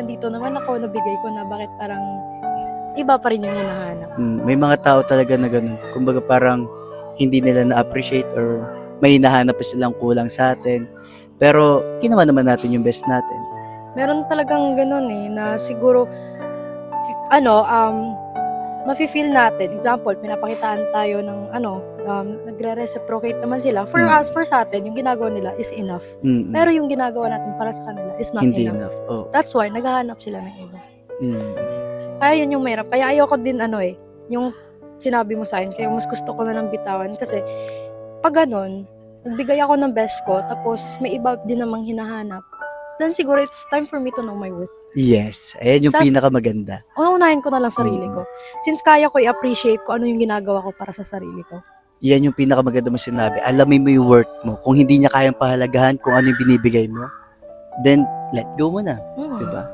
Nandito naman ako, nabigay ko na, bakit parang iba pa rin yung hinahanap? May mga tao talaga na ganun. Kumbaga parang hindi nila na-appreciate or may hinahanap pa silang kulang sa atin. Pero ginawa naman natin yung best natin. Meron talagang ganun na siguro, mafe-feel natin. Example, pinapakitaan tayo ng nagre-reciprocate naman sila. For us, for sa atin, yung ginagawa nila is enough. Pero yung ginagawa natin para sa kanila is not Hindi enough. enough. Oh. That's why, naghahanap sila ng iba. Kaya yun yung mahirap. Kaya ayoko din yung sinabi mo sa akin. Kaya mas gusto ko na lang bitawan. Kasi, pag ganun, nagbigay ako ng best ko, tapos may iba din namang hinahanap, then siguro it's time for me to know my worth. Yes. Ayan yung pinakamaganda. Unahin ko na lang sarili ko. Since kaya ko i-appreciate ko ano yung ginagawa ko para sa sarili ko. Yan yung pinakamaganda mo sinabi. Alamin mo yung worth mo. Kung hindi niya kayang pahalagahan kung ano yung binibigay mo, then let go mo na. Diba?